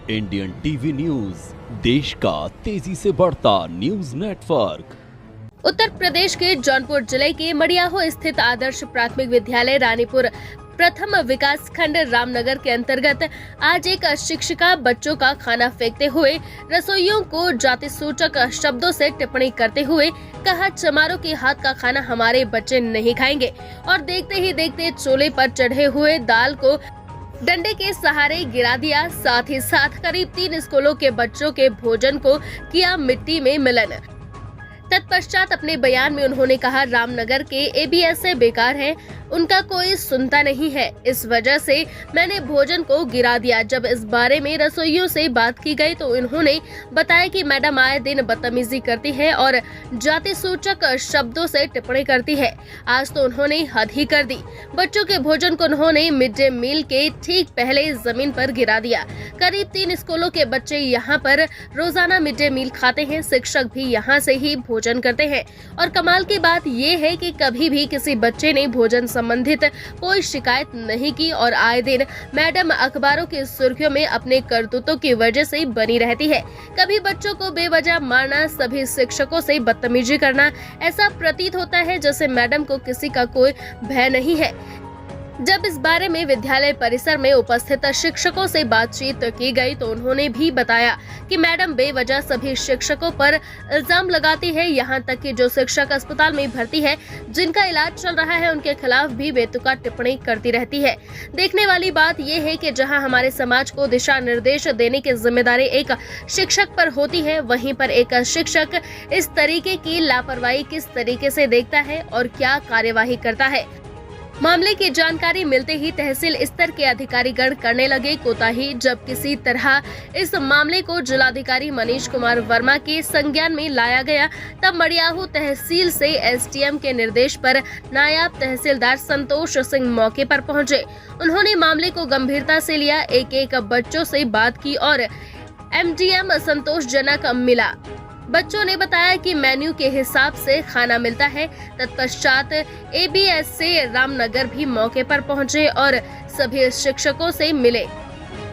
Indian TV news, देश का तेजी से बढ़ता न्यूज नेटवर्क। उत्तर प्रदेश के जौनपुर जिले के मडियाहो स्थित आदर्श प्राथमिक विद्यालय रानीपुर प्रथम विकास खंड रामनगर के अंतर्गत आज एक शिक्षिका बच्चों का खाना फेंकते हुए रसोइयों को जाति सूचक शब्दों से टिप्पणी करते हुए कहा, चमारों के हाथ का खाना हमारे बच्चे नहीं खाएंगे। और देखते ही देखते चूल्हे पर चढ़े हुए दाल को डंडे के सहारे गिरा दिया। साथ ही साथ करीब 3 स्कूलों के बच्चों के भोजन को किया मिट्टी में मिलन। तत्पश्चात अपने बयान में उन्होंने कहा, रामनगर के एबीएसए बेकार है, उनका कोई सुनता नहीं है, इस वजह से मैंने भोजन को गिरा दिया। जब इस बारे में रसोइयों से बात की गई तो इन्होंने बताया कि मैडम आए दिन बदतमीजी करती है और जाति सूचक शब्दों से टिप्पणी करती है। आज तो उन्होंने हद ही कर दी। बच्चों के भोजन को उन्होंने मिड डे मील के ठीक पहले जमीन पर गिरा दिया। करीब 3 स्कूलों के बच्चे यहाँ पर रोजाना मिड डे मील खाते हैं, शिक्षक भी यहाँ से ही भोजन करते हैं। और कमाल की बात ये है कि कभी भी किसी बच्चे ने भोजन संबंधित कोई शिकायत नहीं की और आए दिन मैडम अखबारों की सुर्खियों में अपने करतूतों की वजह से बनी रहती है। कभी बच्चों को बेवजह मारना, सभी शिक्षकों से बदतमीजी करना, ऐसा प्रतीत होता है जैसे मैडम को किसी का कोई भय नहीं है। जब इस बारे में विद्यालय परिसर में उपस्थित शिक्षकों से बातचीत की गई तो उन्होंने भी बताया कि मैडम बेवजह सभी शिक्षकों पर इल्जाम लगाती है। यहाँ तक कि जो शिक्षक अस्पताल में भर्ती है, जिनका इलाज चल रहा है, उनके खिलाफ भी बेतुका टिप्पणी करती रहती है। देखने वाली बात यह है कि जहाँ हमारे समाज को दिशा निर्देश देने की जिम्मेदारी एक शिक्षक पर होती है, वहीं पर एक शिक्षक इस तरीके की लापरवाही किस तरीके से देखता है और क्या कार्यवाही करता है। मामले की जानकारी मिलते ही तहसील स्तर के अधिकारीगण करने लगे कोताही। जब किसी तरह इस मामले को जिलाधिकारी मनीष कुमार वर्मा के संज्ञान में लाया गया, तब मडियाहू तहसील से एसडीएम के निर्देश पर नायब तहसीलदार संतोष सिंह मौके पर पहुंचे। उन्होंने मामले को गंभीरता से लिया, एक बच्चों से बात की और एमडीएम संतोषजनक मिला। बच्चों ने बताया कि मेन्यू के हिसाब से खाना मिलता है। तत्पश्चात एबीएसए रामनगर भी मौके पर पहुंचे और सभी शिक्षकों से मिले,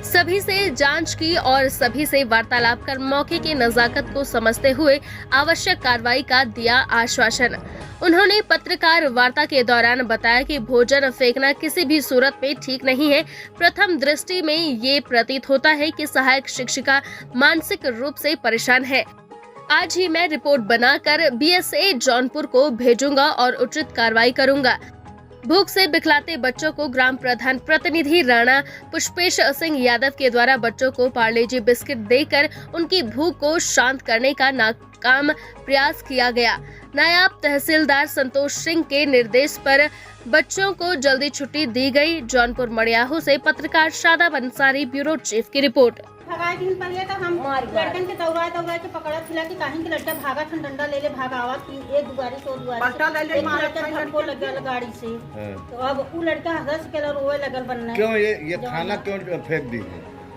सभी से जांच की और सभी से वार्तालाप कर मौके की नजाकत को समझते हुए आवश्यक कार्रवाई का दिया आश्वासन। उन्होंने पत्रकार वार्ता के दौरान बताया कि भोजन फेंकना किसी भी सूरत में ठीक नहीं है। प्रथम दृष्टि में ये प्रतीत होता है कि सहायक शिक्षिका मानसिक रूप से परेशान है। आज ही मैं रिपोर्ट बनाकर बीएसए जौनपुर को भेजूंगा और उचित कार्रवाई करूंगा। भूख से बिखलाते बच्चों को ग्राम प्रधान प्रतिनिधि राणा पुष्पेश सिंह यादव के द्वारा बच्चों को पार्ले जी बिस्किट देकर उनकी भूख को शांत करने का नाकाम प्रयास किया गया। नायब तहसीलदार संतोष सिंह के निर्देश पर बच्चों को जल्दी छुट्टी दी गई। जौनपुर मडियाहू से पत्रकार शादाब अंसारी, ब्यूरो चीफ की रिपोर्ट। भगाए दिन पहले तो हम लड़कन के दौड़ा के पकड़ा खिला के काहे के लड़का भागा खन डंडा ले ले भागावा कि एक दुआरी से दुआरी मारा के हमको लग गाड़ी से। तो अब वो लड़का हंस के रोए लगल बनने। क्यों ये खाना क्यों फेंक दी?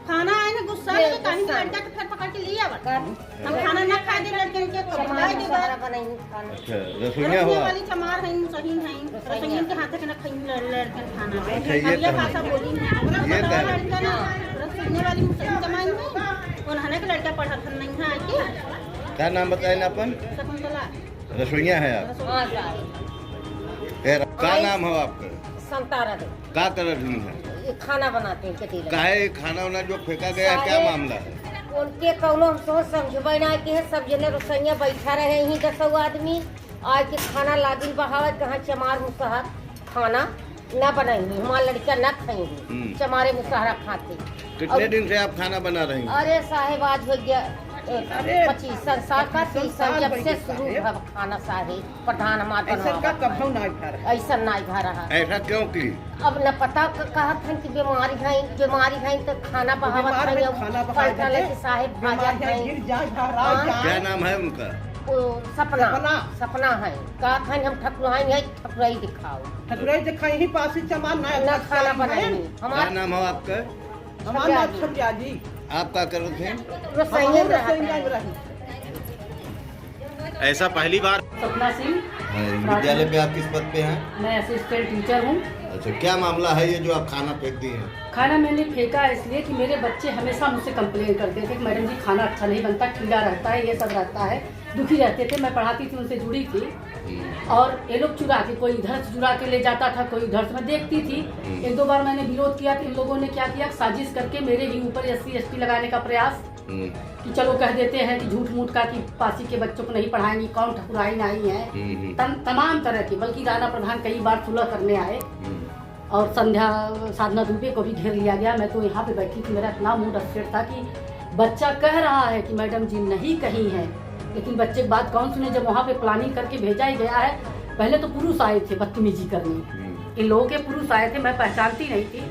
खाना आए ना गुस्सा में काहे के लड़का के फिर पकड़ के लिए आवा। हम खाना ना खाए दे लड़कन के खिलाए दे बार। अच्छा, रसोइया हो वाली चमार है, सही है, रसोइया के हाथ के ना खाई लड़कन खाना। अच्छा, ये भाषा बोली है लड़का ना रसोइया वाली मुसलिम जमाई में उन्होंने के लड़का पढ़ा था नहीं है कि क्या नाम बताए ना अपन? शकुंतला रसोइया है आप? क्या नाम है आपका? संतारा दे। क्या कर रही है? खाना बनाते हैं खेती। काहे खाना वाना जो फेंका गया है, क्या मामला है? उनके कौनो हम सोच समझ ना कि है सब जने रसोइया बैठा रहे ही 10 आदमी आज के खाना लागिल बहावत कहाँ चमार मुसहर खाना न बनाएंगे, हमारा लड़का न खाएंगे, चमारे मुसहरा खाते। कितने दिन से आप खाना बना रही हैं? अरे साहेब आज हो गया 25 संसार का 30 जब से शुरू हुआ खाना साहेब प्रधान हमारा ऐसा नहीं भा रहा। ऐसा क्यों की? अब न पता कहा था कि बीमारी है तो खाना बहावत है साहेब भाजा है। क्या नाम है उनका? सपना है। कहा था हम ठकुराई है, ठकुराई दिखाओ ही पास चमार न खाना बनाएंगे। क्या नाम है आपका? जी आप क्या कर रहे थे? ऐसा पहली बार। सपना सिंह, विद्यालय पे आप किस पद पे हैं? मैं असिस्टेंट टीचर हूँ। अच्छा, क्या मामला है ये जो आप खाना फेंक दिए हैं? खाना मैंने फेंका इसलिए कि मेरे बच्चे हमेशा मुझसे कंप्लेन करते थे कि मैडम जी खाना अच्छा नहीं बनता, कीड़ा रहता है, ये सब रहता है, दुखी रहते थे। मैं पढ़ाती थी, उनसे जुड़ी थी, और ये लोग चुरा के, कोई इधर से चुरा के ले जाता था, कोई उधर से, मैं देखती थी। एक दो बार मैंने विरोध किया तो इन लोगों ने क्या किया, साजिश करके मेरे ही ऊपर SC ST लगाने का प्रयास कि चलो कह देते हैं कि झूठ मूठ का कि पासी के बच्चों को नहीं पढ़ाएंगी, कौन ठकुराई नहीं है, तमाम तरह की। बल्कि राणा प्रधान कई बार सुलह करने आए और संध्या साधना दुबे को भी घेर लिया गया। मैं तो यहाँ पे बैठी थी, मेरा इतना मूड अपसेट था कि बच्चा कह रहा है कि मैडम जी नहीं कहीं है, लेकिन बच्चे की बात कौन सुने। जब वहाँ पे प्लानिंग करके भेजा ही गया है, पहले तो पुरुष आए थे बदतमीजी करने, इन लोगों के पुरुष आए थे, मैं पहचानती नहीं थी।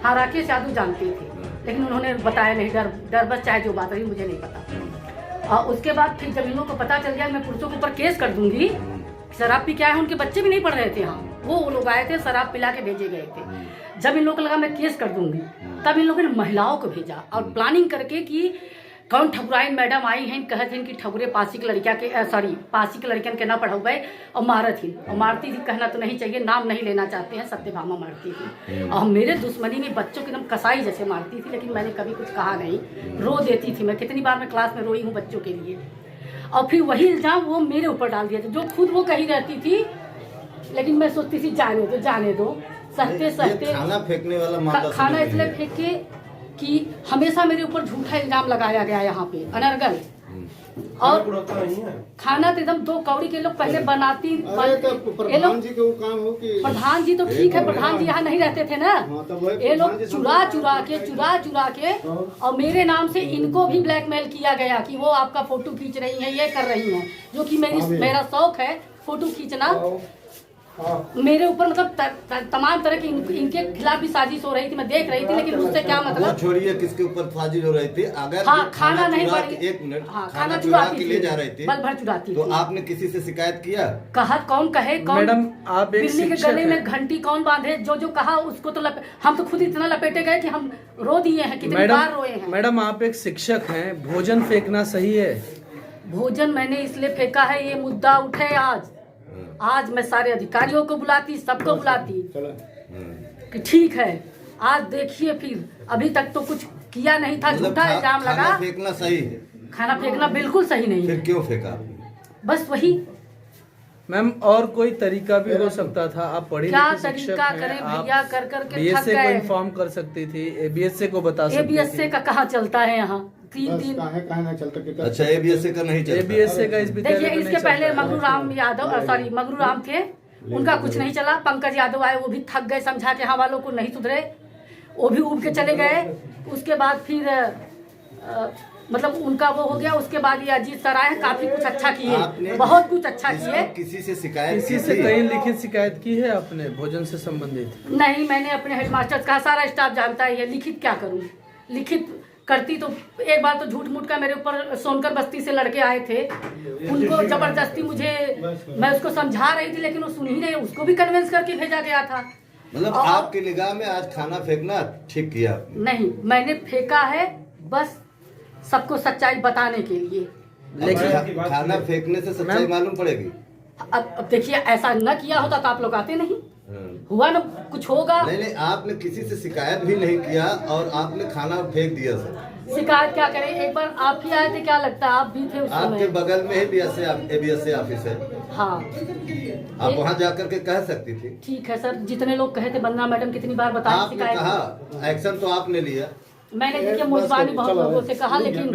हाँ, राकेश यादव जानती थी, लेकिन उन्होंने बताया नहीं, डर बस, चाहे जो बात रही मुझे नहीं पता। और उसके बाद फिर जब इन लोगों को पता चल गया मैं पुरुषों के ऊपर केस कर दूंगी, शराब पी के आए, उनके बच्चे भी नहीं पढ़ रहे थे, हाँ वो लोग आए थे, शराब पिला के भेजे गए थे। जब इन लोगों को लगा मैं केस कर दूंगी, तब इन लोगों ने महिलाओं को भेजा और प्लानिंग करके कि कौन ठकुराइन मैडम आई हैं, कहते हैं कि ठकुरे पासी के लड़किया के, पासी के लड़कियन के ना पढ़ाए और मारत ही, और मारती थी, कहना तो नहीं चाहिए, नाम नहीं लेना चाहते हैं, सत्यभामा मारती थी। और मेरे दुश्मनी में बच्चों की एकदम कसाई जैसे मारती थी, लेकिन मैंने कभी कुछ कहा नहीं, रो देती थी मैं। कितनी बार मैं क्लास में रोई हूँ बच्चों के लिए। और फिर वही इल्जाम वो मेरे ऊपर डाल दिया था, जो खुद वो कही रहती थी, लेकिन मैं सोचती थी जाने दो, सहते सहते। खाना फेंकने वाला मामला खाना इसलिए फेंके कि हमेशा मेरे ऊपर झूठा इल्जाम लगाया गया यहाँ पे, अनर्गल। और खाना तो एकदम 2 कौड़ी के लोग पहले बनाती। प्रधान जी को काम हो कि प्रधान जी तो ठीक है, प्रधान जी यहाँ नहीं रहते थे ना, ये लोग चुरा चुरा के और मेरे नाम से इनको भी ब्लैकमेल किया गया कि वो आपका फोटो खींच रही है, ये कर रही है, जो कि मेरा शौक है फोटो खींचना। मेरे ऊपर मतलब तमाम तरह की इनके खिलाफ भी साजिश हो रही थी, मैं देख रही थी, लेकिन उससे क्या मतलब। छोड़िए किसके ऊपर साजिश हो रही थी, अगर हाँ, खाना नहीं बड़ी, एक मिनट, हाँ, खाना चुरा के ले जा रहे थे, बल भर चुराती तो आपने किसी से शिकायत किया? कहा कौन कहे, कौन मैडम आप एक बिल्ली के गले में घंटी कौन बांधे, जो कहा उसको तो हम तो खुद इतना लपेटे गए कि हम रो दिए हैं, कितनी बार रोए हैं। मैडम आप एक शिक्षक हैं, भोजन फेंकना सही है? भोजन मैंने इसलिए फेंका है, ये मुद्दा उठे आज मैं सारे अधिकारियों को बुलाती, सबको बुलाती कि ठीक है आज देखिए, फिर अभी तक तो कुछ किया नहीं था, झूठा इल्जाम लगा। खाना फेंकना सही है? खाना फेंकना बिल्कुल सही नहीं है। फिर क्यों फेंका? बस वही मैम, और कोई तरीका भी हो सकता था, आप पढ़ी क्या लिखी शिक्षक तरीका हैं, करें आप भैया, कर के थक BSA को गए। इन्फॉर्म कर सकती थी, ABSA को बता सकती थी। ABSA का कहाँ चलता है यहाँ, 3 दिन। अच्छा, ABSA का नहीं चलता? ABSA का इस विद्यालय देखिए में इसके नहीं पहले चलता है। मंगरू राम यादव, मंगरू राम थे, उनका कुछ नहीं चला। पंकज यादव आए, वो भी थक गए, समझा के हाँ वालों को नहीं सुधरे, वो भी उब के चले गए। उसके बाद फिर मतलब उनका वो हो गया। उसके बाद ये अजीत सर आए, काफी कुछ अच्छा किए, बहुत कुछ अच्छा किए। किसी से शिकायत किसी से कहीं लिखित शिकायत की है आपने भोजन से संबंधित? नहीं, मैंने अपने हेडमास्टर का सारा स्टाफ जानता है, लिखित क्या करूं, लिखित करती तो एक बार तो झूठ मूठ का मेरे ऊपर सोनकर बस्ती से लड़के आए थे, उनको जबरदस्ती मैं उसको समझा रही थी, लेकिन वो सुन ही नहीं, उसको भी कन्विंस करके भेजा गया था। मतलब आपकी निगाह में आज खाना फेंकना ठीक किया? नहीं, मैंने फेंका है बस सबको सच्चाई बताने के लिए। लेकिन खाना फेंकने से सच्चाई मालूम पड़ेगी। अब देखिए, ऐसा न किया होता तो आप लोग आते नहीं, हुआ ना कुछ होगा। नहीं, आपने किसी से शिकायत भी नहीं किया और आपने खाना फेंक दिया सर। शिकायत क्या करें, एक बार आप ही आए थे, क्या लगता है आप भी थे उस आपके समय। बगल में ही ABSA ऑफिस है, हाँ, आप वहाँ जाकर के कह सकती थी। ठीक है सर, जितने लोग कहे थे, वंदना मैडम कितनी बार बताया आपने शिकायत। कहा, एक्शन तो आपने लिया। मैंने देखिए मुजबानी बहुत लोगों से कहा, लेकिन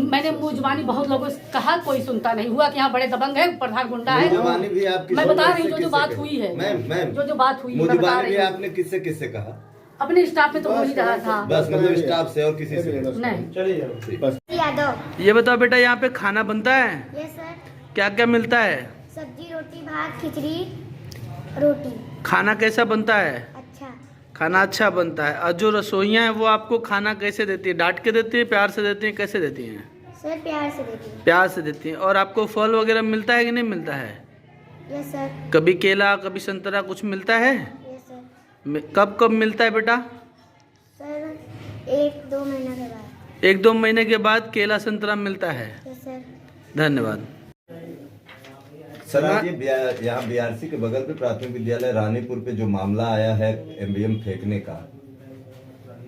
मैंने मुजबानी बहुत लोगों से कहा, कोई सुनता नहीं। हुआ कि यहाँ बड़े दबंग है, प्रधान गुंडा है। मुजबानी भी आपकी मैं बता रही हूँ किससे जो बात कही? हुई है, मैम जो बात हुई, मैं बता मुजबानी रही भी हूँ। आपने किससे कहा? अपने स्टाफ में तो हो ही रहा था। बस मतलब स्टाफ से और किसी से नहीं। यादव। ये बताओ बेटा, यहाँ पे खाना बनता है? Yes sir. क्या क्या मिलता है? सब्जी, रोटी, भात, खिचड़ी, रोटी। खाना कैसा बनता है? अच्छा। खाना अच्छा बनता है। और जो रसोइयाँ हैं वो आपको खाना कैसे देती है? डांट के देती है, प्यार से देती हैं, कैसे देती हैं? सर प्यार से देती हूँ। प्यार से देती हैं। और आपको फल वगैरह मिलता है कि नहीं मिलता है? Yes sir. कभी केला, कभी संतरा कुछ मिलता है? Yes sir. कब कब मिलता है बेटा? सर 1-2 महीना के बाद। 1-2 महीने के बाद केला संतरा मिलता है। Yes sir. धन्यवाद। सर आज ये यहाँ बीआरसी के बगल पे प्राथमिक विद्यालय रानीपुर पे जो मामला आया है एमबीएम फेंकने का,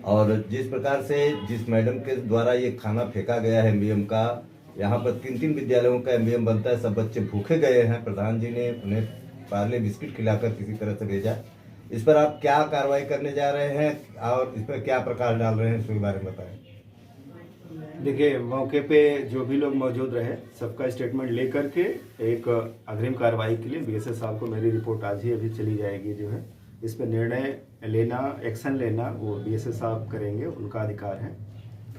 और जिस प्रकार से जिस मैडम के द्वारा ये खाना फेंका गया है एमबीएम का, यहाँ पर 3 विद्यालयों का एमबीएम बनता है, सब बच्चे भूखे गए हैं। प्रधान जी ने उन्हें पार्ले बिस्किट खिलाकर किसी तरह से भेजा। इस पर आप क्या कार्रवाई करने जा रहे हैं और इस पर क्या प्रकाश डाल रहे हैं, इसके बारे में बताएं। देखिए, मौके पे जो भी लोग मौजूद रहे सबका स्टेटमेंट लेकर के एक अग्रिम कार्रवाई के लिए बीएसएस साहब को मेरी रिपोर्ट आज ही अभी चली जाएगी। जो है इस पर निर्णय लेना, एक्शन लेना वो बीएसएस साहब करेंगे, उनका अधिकार है।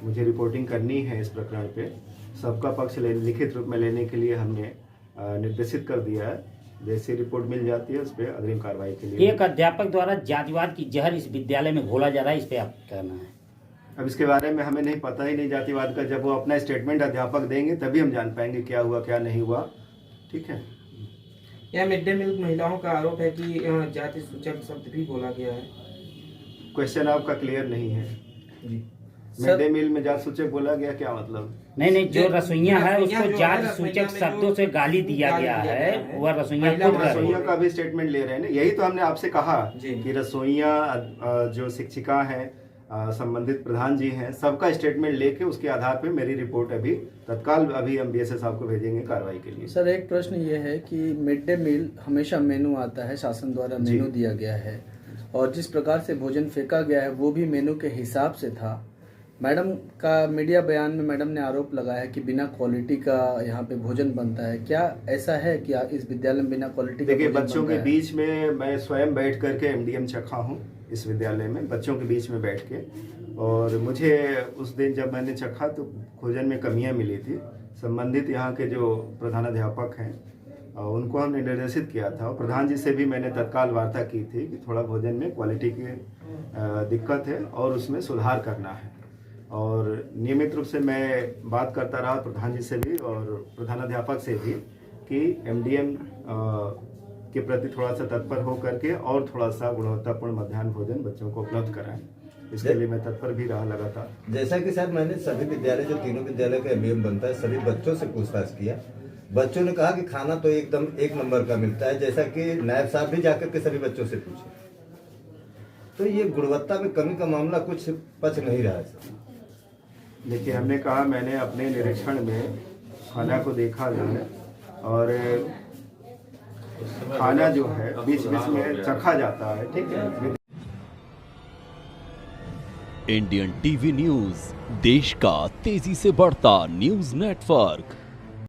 मुझे रिपोर्टिंग करनी है इस प्रकरण पे। सबका पक्ष लिखित रूप में लेने के लिए हमने निर्देशित कर दिया है। जैसे रिपोर्ट मिल जाती है उस पर अग्रिम कार्रवाई के लिए। एक अध्यापक द्वारा जातिवाद की जहर इस विद्यालय में घोला जा रहा है, इस पे आप कहना है? अब इसके बारे में हमें नहीं पता ही नहीं जातिवाद का। जब वो अपना स्टेटमेंट अध्यापक देंगे तभी हम जान पाएंगे क्या हुआ क्या नहीं हुआ। ठीक है। यह मिड डे मील महिलाओं का आरोप है कि जाति सूचक शब्द भी बोला गया है। क्वेश्चन आपका क्लियर नहीं है जी। मिड डे मील में जाति सूचक बोला गया, क्या मतलब? नहीं, जो रसोइया है उसको जाति सूचक शब्दों से गाली दिया गया है, वह रसोइया का भी स्टेटमेंट ले रहे हैं ना। यही तो हमने आपसे कहा कि रसोइया जो शिक्षिका है, संबंधित प्रधान जी हैं, सबका स्टेटमेंट लेके उसके आधार पे मेरी रिपोर्ट अभी तत्काल अभी हम बीएसएस साहब को भेजेंगे कार्रवाई के लिए। सर एक प्रश्न ये है कि मिड डे मील हमेशा मेनू आता है, शासन द्वारा मेनू दिया गया है, और जिस प्रकार से भोजन फेंका गया है वो भी मेनू के हिसाब से था। मैडम का मीडिया बयान में मैडम ने आरोप लगाया कि बिना क्वालिटी का यहाँ पे भोजन बनता है। क्या ऐसा है कि इस विद्यालय में बिना क्वालिटी का? देखिए, बच्चों के बीच में मैं स्वयं बैठ करके एमडीएम चखा हूँ इस विद्यालय में, बच्चों के बीच में बैठ के, और मुझे उस दिन जब मैंने चखा तो भोजन में कमियां मिली थी। संबंधित यहाँ के जो प्रधानाध्यापक हैं उनको हमने निर्देशित किया था, और प्रधान जी से भी मैंने तत्काल वार्ता की थी कि थोड़ा भोजन में क्वालिटी की दिक्कत है और उसमें सुधार करना है। और नियमित रूप से मैं बात करता रहा प्रधान जी से भी और प्रधानाध्यापक से भी कि एमडीएम के प्रति थोड़ा सा तत्पर हो करके और थोड़ा सा गुणवत्तापूर्ण मध्याह्न भोजन बच्चों को उपलब्ध कराएं। इसके लिए मैं तत्पर भी रहा लगातार। जैसा कि सर मैंने सभी विद्यालय जो 3 विद्यालय का एमबीएम बनता है सभी बच्चों से पूछताछ किया। बच्चों ने कहा कि खाना तो एकदम 1 नंबर का मिलता है, जैसा कि नायब साहब भी जाकर के सभी बच्चों से पूछे। तो ये गुणवत्ता में कमी का मामला कुछ पच नहीं रहा है सर। देखिए, हमने कहा, मैंने अपने निरीक्षण में खाना को देखा है और खाना जो है बीच बीच में चखा जाता है। ठीक है। इंडियन टीवी न्यूज, देश का तेजी से बढ़ता न्यूज नेटवर्क।